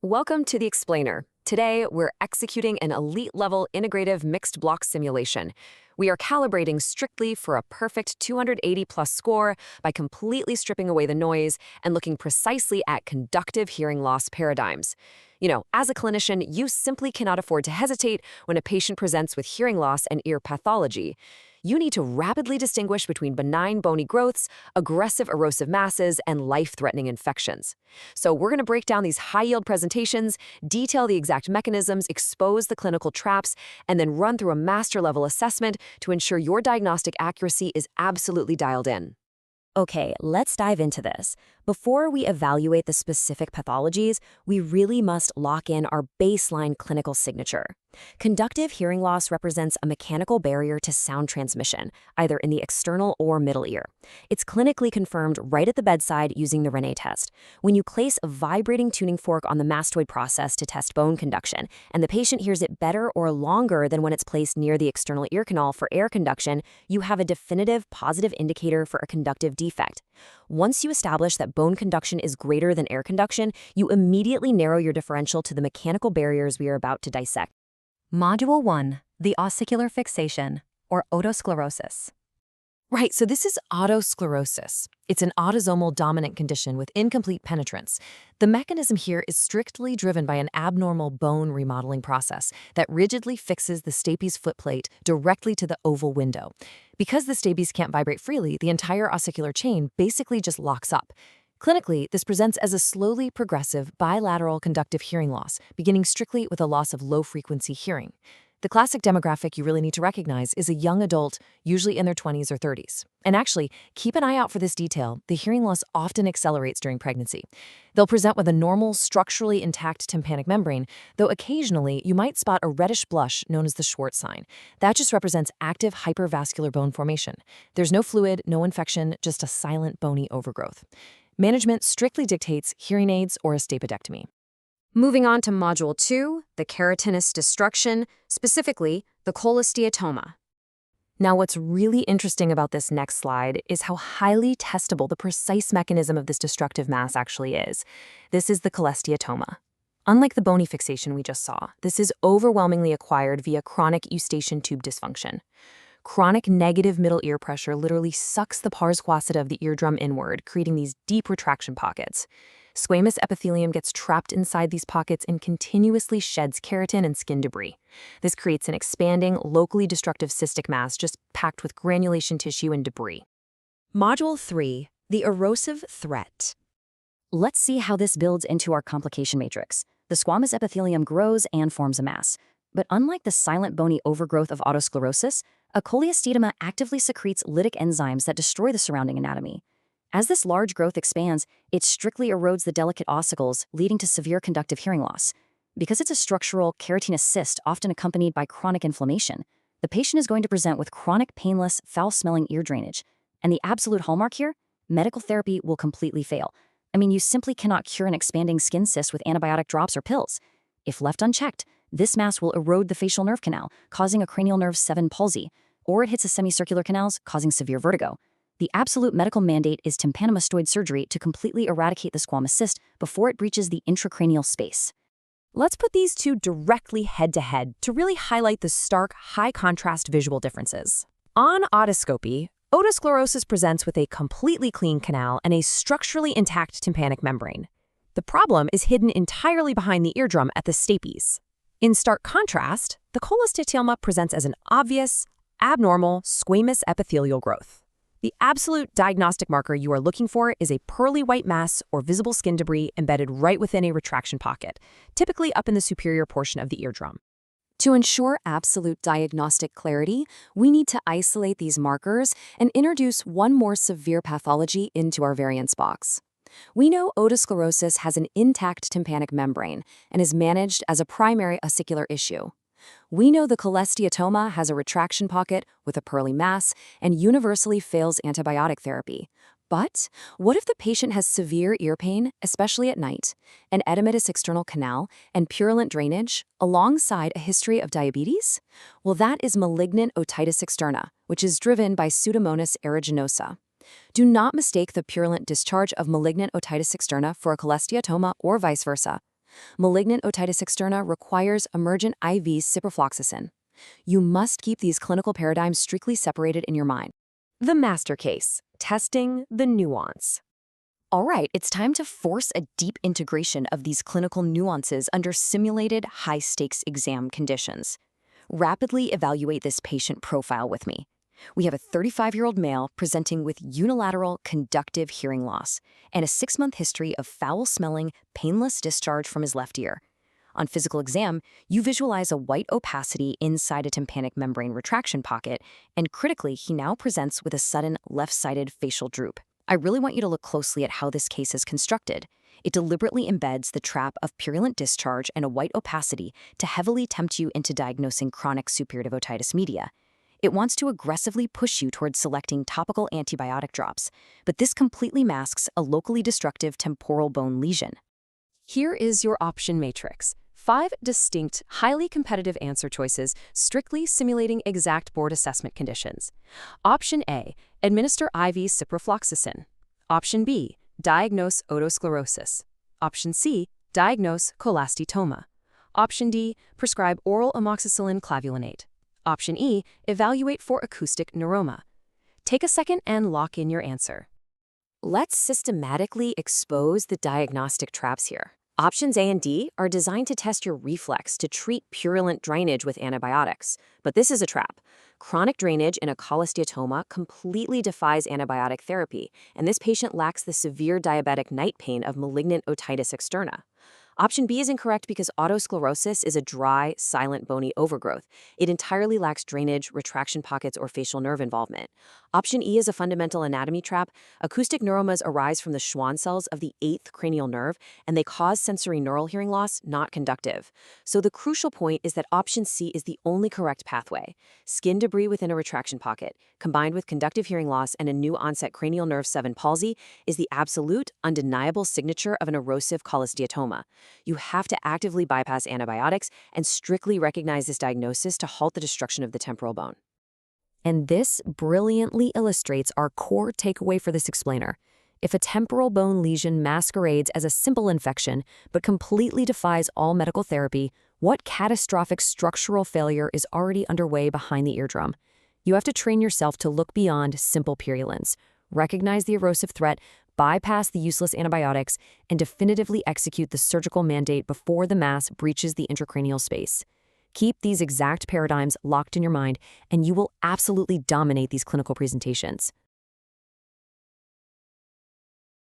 Welcome to the Explainer. Today, we're executing an elite-level integrative mixed block simulation. We are calibrating strictly for a perfect 280-plus score by completely stripping away the noise and looking precisely at conductive hearing loss paradigms. As a clinician, you simply cannot afford to hesitate when a patient presents with hearing loss and ear pathology. You need to rapidly distinguish between benign bony growths, aggressive erosive masses, and life-threatening infections. So we're going to break down these high-yield presentations, detail the exact mechanisms, expose the clinical traps, and then run through a master-level assessment to ensure your diagnostic accuracy is absolutely dialed in. Okay, let's dive into this. Before we evaluate the specific pathologies, we really must lock in our baseline clinical signature. Conductive hearing loss represents a mechanical barrier to sound transmission, either in the external or middle ear. It's clinically confirmed right at the bedside using the Rene test. When you place a vibrating tuning fork on the mastoid process to test bone conduction, and the patient hears it better or longer than when it's placed near the external ear canal for air conduction, you have a definitive positive indicator for a conductive defect. Once you establish that bone conduction is greater than air conduction, you immediately narrow your differential to the mechanical barriers we are about to dissect. Module 1. The ossicular fixation, or otosclerosis. Right, so this is otosclerosis. It's an autosomal dominant condition with incomplete penetrance. The mechanism here is strictly driven by an abnormal bone remodeling process that rigidly fixes the stapes footplate directly to the oval window. Because the stapes can't vibrate freely, the entire ossicular chain basically just locks up. Clinically, this presents as a slowly progressive bilateral conductive hearing loss, beginning strictly with a loss of low-frequency hearing. The classic demographic you really need to recognize is a young adult, usually in their 20s or 30s. And actually, keep an eye out for this detail. The hearing loss often accelerates during pregnancy. They'll present with a normal, structurally intact tympanic membrane, though occasionally you might spot a reddish blush known as the Schwartz sign. That just represents active hypervascular bone formation. There's no fluid, no infection, just a silent bony overgrowth. Management strictly dictates hearing aids or a stapedectomy. Moving on to Module 2, the keratinous destruction, specifically the cholesteatoma. Now, what's really interesting about this next slide is how highly testable the precise mechanism of this destructive mass actually is. This is the cholesteatoma. Unlike the bony fixation we just saw, this is overwhelmingly acquired via chronic eustachian tube dysfunction. Chronic negative middle ear pressure literally sucks the pars quasita of the eardrum inward, creating these deep retraction pockets. Squamous epithelium gets trapped inside these pockets and continuously sheds keratin and skin debris. This creates an expanding, locally destructive cystic mass just packed with granulation tissue and debris. Module 3. The erosive threat. Let's see how this builds into our complication matrix. The squamous epithelium grows and forms a mass. But unlike the silent bony overgrowth of otosclerosis, a cholesteatoma actively secretes lytic enzymes that destroy the surrounding anatomy. As this large growth expands, it strictly erodes the delicate ossicles, leading to severe conductive hearing loss. Because it's a structural keratinous cyst often accompanied by chronic inflammation, the patient is going to present with chronic, painless, foul-smelling ear drainage. And the absolute hallmark here? Medical therapy will completely fail. You simply cannot cure an expanding skin cyst with antibiotic drops or pills. If left unchecked, this mass will erode the facial nerve canal, causing a cranial nerve 7 palsy, or it hits the semicircular canals, causing severe vertigo. The absolute medical mandate is tympanomastoid surgery to completely eradicate the squamous cyst before it breaches the intracranial space. Let's put these two directly head-to-head to really highlight the stark, high-contrast visual differences. On otoscopy, otosclerosis presents with a completely clean canal and a structurally intact tympanic membrane. The problem is hidden entirely behind the eardrum at the stapes. In stark contrast, the cholesteatoma presents as an obvious, abnormal, squamous epithelial growth. The absolute diagnostic marker you are looking for is a pearly white mass or visible skin debris embedded right within a retraction pocket, typically up in the superior portion of the eardrum. To ensure absolute diagnostic clarity, we need to isolate these markers and introduce one more severe pathology into our variance box. We know otosclerosis has an intact tympanic membrane and is managed as a primary ossicular issue. We know the cholesteatoma has a retraction pocket with a pearly mass and universally fails antibiotic therapy. But what if the patient has severe ear pain, especially at night, an edematous external canal, and purulent drainage, alongside a history of diabetes? Well, that is malignant otitis externa, which is driven by Pseudomonas aeruginosa. Do not mistake the purulent discharge of malignant otitis externa for a cholesteatoma or vice versa. Malignant otitis externa requires emergent IV ciprofloxacin. You must keep these clinical paradigms strictly separated in your mind. The master case, testing the nuance. All right, it's time to force a deep integration of these clinical nuances under simulated high-stakes exam conditions. Rapidly evaluate this patient profile with me. We have a 35-year-old male presenting with unilateral conductive hearing loss and a 6-month history of foul-smelling, painless discharge from his left ear. On physical exam, you visualize a white opacity inside a tympanic membrane retraction pocket, and critically, he now presents with a sudden left-sided facial droop. I really want you to look closely at how this case is constructed. It deliberately embeds the trap of purulent discharge and a white opacity to heavily tempt you into diagnosing chronic suppurative otitis media. It wants to aggressively push you towards selecting topical antibiotic drops, but this completely masks a locally destructive temporal bone lesion. Here is your option matrix. 5 distinct, highly competitive answer choices, strictly simulating exact board assessment conditions. Option A, administer IV ciprofloxacin. Option B, diagnose otosclerosis. Option C, diagnose cholesteatoma. Option D, prescribe oral amoxicillin clavulanate. Option E, evaluate for acoustic neuroma. Take a second and lock in your answer. Let's systematically expose the diagnostic traps here. Options A and D are designed to test your reflex to treat purulent drainage with antibiotics, but this is a trap. Chronic drainage in a cholesteatoma completely defies antibiotic therapy, and this patient lacks the severe diabetic night pain of malignant otitis externa. Option B is incorrect because otosclerosis is a dry, silent, bony overgrowth. It entirely lacks drainage, retraction pockets, or facial nerve involvement. Option E is a fundamental anatomy trap. Acoustic neuromas arise from the Schwann cells of the 8th cranial nerve, and they cause sensory neural hearing loss, not conductive. So the crucial point is that option C is the only correct pathway. Skin debris within a retraction pocket, combined with conductive hearing loss and a new onset cranial nerve 7 palsy, is the absolute, undeniable signature of an erosive cholesteatoma. You have to actively bypass antibiotics and strictly recognize this diagnosis to halt the destruction of the temporal bone. And this brilliantly illustrates our core takeaway for this explainer. If a temporal bone lesion masquerades as a simple infection but completely defies all medical therapy, what catastrophic structural failure is already underway behind the eardrum? You have to train yourself to look beyond simple purulence, recognize the erosive threat, bypass the useless antibiotics, and definitively execute the surgical mandate before the mass breaches the intracranial space. Keep these exact paradigms locked in your mind, and you will absolutely dominate these clinical presentations.